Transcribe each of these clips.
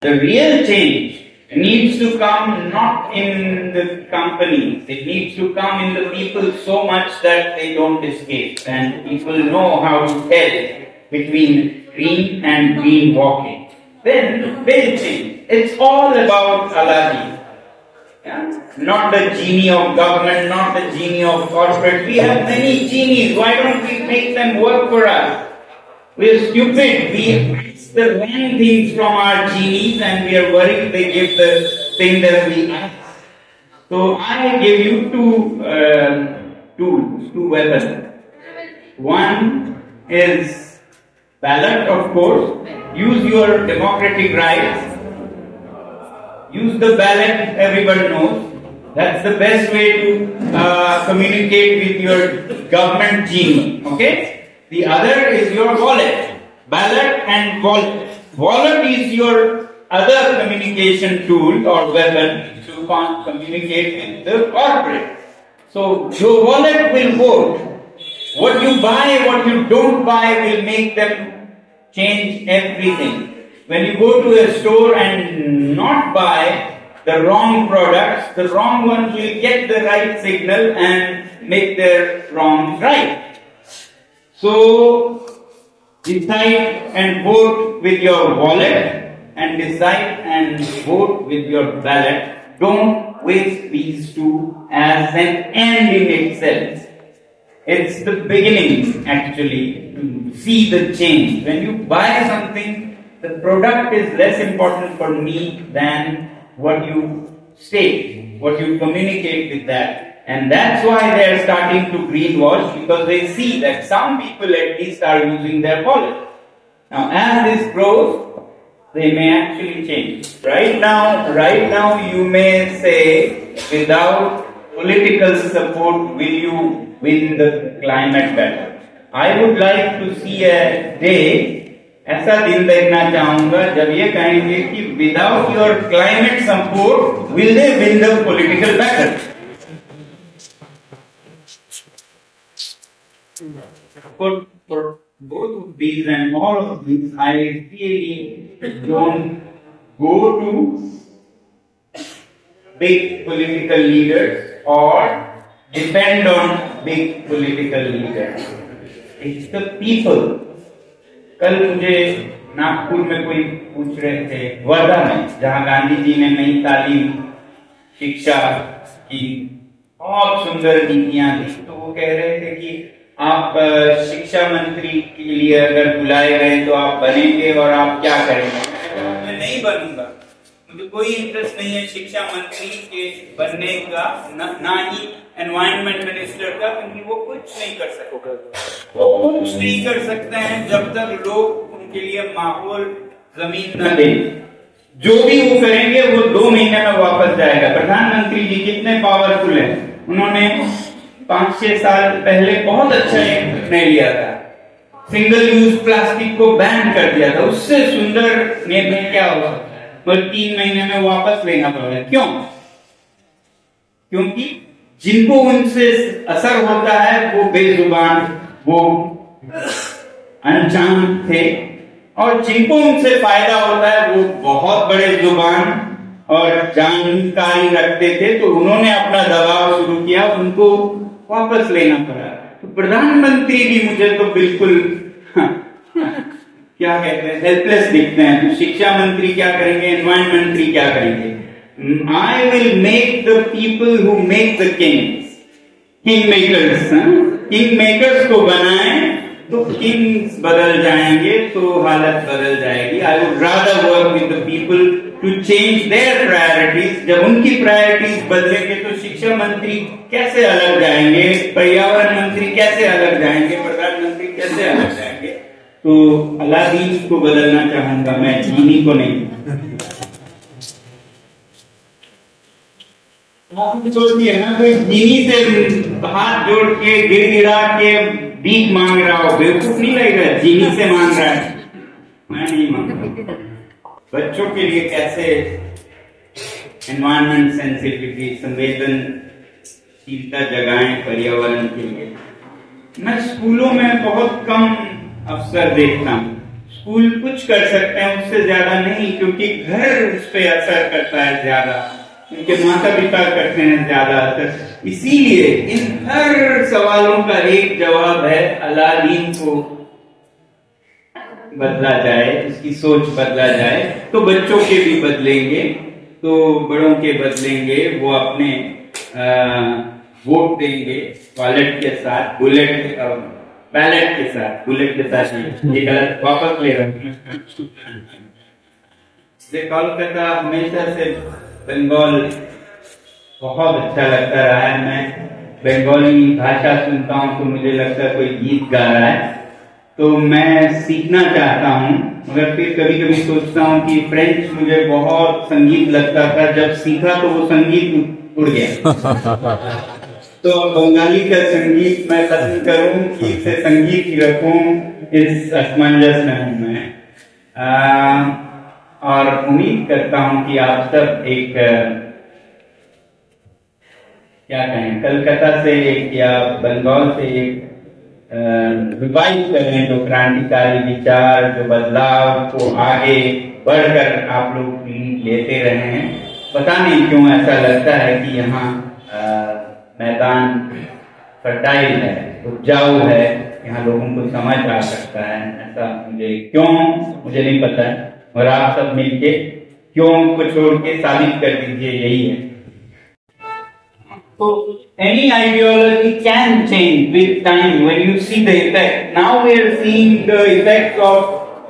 The real change needs to come not in the companies, it needs to come in the people so much that they don't escape and people know how to tell between green and green walking. Then they'll change. It's all about Aladdin. Yeah? Not the genie of government, not the genie of corporate. We have many genies. Why don't we make them work for us? We're stupid. We ask the wrong things from our genies and we are worried they give the thing that we ask. So I give you two weapons. One is ballot, of course. Use your democratic rights. Use the ballot, everybody knows. That's the best way to communicate with your government genie. Okay? The other is your wallet. Ballot and wallet. Wallet is your other communication tool or weapon to communicate with the corporate. So your wallet will vote. What you buy, what you don't buy will make them change everything. When you go to a store and not buy the wrong products, the wrong ones will get the right signal and make their wrong right. So decide and vote with your wallet and decide and vote with your ballot. Don't waste these two as an end in itself. It's the beginning actually to see the change. When you buy something, the product is less important for me than what you state, what you communicate with that. And that's why they are starting to greenwash, because they see that some people at least are using their wallet. Now as this grows, they may actually change. Right now you may say, without political support will you win the climate battle. I would like to see a day, ऐसा दिन देखना चाहूंगा जब ये कहेंगे कि without your climate support will they win the political battle. For both of these and all of these, I really don't go to big political leaders or depend on big political leaders. It's the people. कल मुझे नागपुर में कोई पूछ रहे थे, वर्धा में, जहाँ गांधी जी ने नई तालीम शिक्षा की बहुत सुंदर नीतियां दी, तो वो कह रहे थे कि आप शिक्षा मंत्री के लिए अगर बुलाए गए तो आप बनेंगे और आप क्या करेंगे? मैं नहीं बनूंगा, मुझे कोई इंटरेस्ट नहीं है शिक्षा मंत्री के बनने का, ना ही एनवायरमेंट मिनिस्टर का, क्योंकि वो कुछ नहीं कर सकते। वो कुछ नहीं कर सकते हैं जब तक लोग उनके लिए माहौल जमीन न दें। जो भी वो करेंगे वो 2 महीने में वापस जाएगा। प्रधानमंत्री जी कितने पावरफुल हैं, उन्होंने 5-6 साल पहले बहुत अच्छा एक निर्णय लिया था, सिंगल यूज प्लास्टिक को बैन कर दिया था। उससे सुंदर निर्णय क्या हुआ? और 3 महीने में वापस लेना पड़ रहा है। क्यों? क्योंकि जिनको उनसे असर होता है वो बेजुबान, वो अनजान थे, और जिनको उनसे फायदा होता है वो बहुत बड़े जुबान और जानकारी रखते थे, तो उन्होंने अपना दबाव शुरू किया, उनको वापस लेना पड़ा। तो प्रधानमंत्री भी मुझे तो बिल्कुल क्या कहते हैं, हेल्पलेस दिखते हैं। तो शिक्षा मंत्री क्या करेंगे, एनवायरमेंट मंत्री क्या करेंगे? I will make the people who make the kings, kingmakers, kingmakers को बनाएं तो kings बदल जाएंगे, तो हालत बदल जाएगी। I would rather work with the people to change their priorities. जब उनकी priorities बदलेंगे तो शिक्षा मंत्री कैसे अलग जाएंगे, पर्यावरण मंत्री कैसे अलग जाएंगे, प्रधानमंत्री कैसे अलग जाएंगे? तो अलादीन को बदलना चाहूंगा मैं, जीनी को नहीं। सोचिए ना, कोई जीनी से हाथ जोड़ के गिड़गिड़ा के भीख मांग रहा हो, बेवकूफ नहीं लगेगा? जीनी से मांग रहा है, मैं नहीं मांगता। बच्चों के लिए कैसे एनवायरमेंट सेंसिटिविटी, संवेदनशीलता जगाएं पर्यावरण के लिए। मैं स्कूलों में बहुत कम अवसर देखता हूँ। स्कूल कुछ कर सकते हैं, उससे ज्यादा नहीं, क्योंकि घर उस पर असर करता है ज्यादा, उनके माता पिता करते हैं ज्यादा असर। इसीलिए इन हर सवालों का एक जवाब है, अलादीन को बदला जाए, उसकी सोच बदला जाए, तो बच्चों के भी बदलेंगे, तो बड़ों के बदलेंगे। वो अपने वोट देंगे वॉलेट के साथ, बैलेट के साथ, बुलेट के साथ। ये गलत, वापस ले रहा हूँ। कोलकाता हमेशा से बंगाल बहुत अच्छा लगता रहा है। मैं बंगाली भाषा सुनता हूँ तो मुझे लगता है कोई गीत गा रहा है, तो मैं सीखना चाहता हूँ, मगर फिर कभी कभी सोचता हूँ कि फ्रेंच मुझे बहुत संगीत लगता था, जब सीखा तो वो संगीत उड़ गया। तो बंगाली का संगीत मैं पसंद करूँ कि इसे संगीत ही रखूँ, इस असमंजस में हूँ मैं। और उम्मीद करता हूँ कि आप सब एक क्या कहें, कलकत्ता से एक या बंगाल से एक रिवाइव करें, जो क्रांतिकारी विचार, जो बदलाव को आगे बढ़कर आप लोग लेते रहे हैं। पता नहीं क्यों ऐसा लगता है कि यहाँ मैदान फर्टाइल है, उपजाऊ है, यहाँ लोगों को समझ आ सकता है। ऐसा मुझे नहीं पता है, और आप सब मिलके क्यों को छोड़ के साबित कर दीजिए, यही है। So any ideology can change with time when you see the effect. Now we are seeing the effect of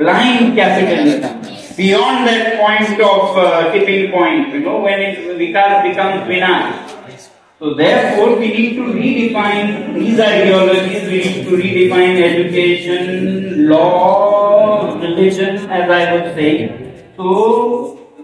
blind capitalism. Beyond that point of tipping point, when Vikas becomes Vinash. So therefore we need to redefine these ideologies, we need to redefine education, law, religion, as I was saying. So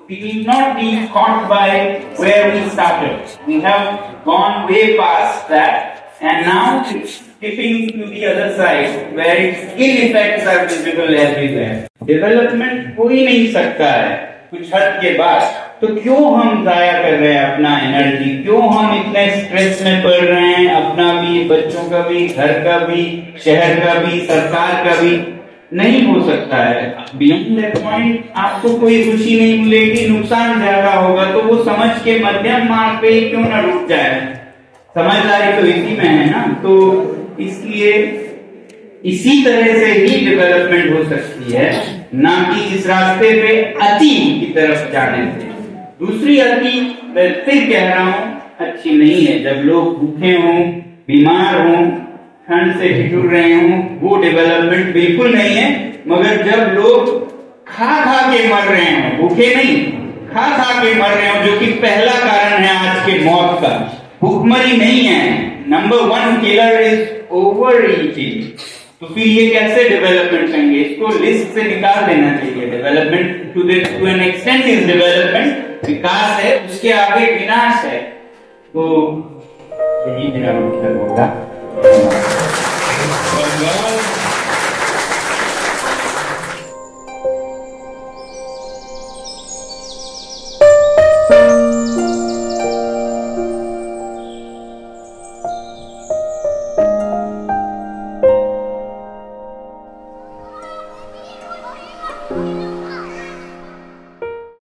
we will not be caught by where we started. We have gone way past that, and now it's tipping to the other side, where its ill effects are visible everywhere. Development हो ही नहीं सकता है कुछ हद के बाद, तो क्यों हम जाया कर रहे हैं अपना एनर्जी, क्यों हम इतने स्ट्रेस में पड़ रहे हैं, अपना भी, बच्चों का भी, घर का भी, शहर का भी, सरकार का भी। नहीं हो सकता है। बियॉन्ड दैट पॉइंट आपको कोई खुशी नहीं मिलेगी, नुकसान ज्यादा होगा, तो वो समझ के मध्यम मार्ग पे क्यों ना रुक जाए। समझदारी तो इसी में है ना। तो इसलिए इसी तरह से ही डेवलपमेंट हो सकती है, ना कि इस रास्ते पे अति की तरफ जाने से। दूसरी अति, मैं फिर कह रहा हूं, अच्छी नहीं है। जब लोग भूखे हों, बीमार हों, ठंड से ठिठुर रहे हों, वो डेवलपमेंट बिल्कुल नहीं है। मगर जब लोग खा खा के मर रहे हों, भूखे नहीं, खा खा के मर रहे हों, जो कि पहला कारण है आज के मौत का, भूखमरी नहीं है। Number 1 killer is over eating. तो फिर ये कैसे डेवलपमेंट करेंगे? इसको लिस्ट से निकाल देना चाहिए। Development to an extent is development, विकास है, उसके आगे विनाश है। तो यही मेरा मतलब होगा।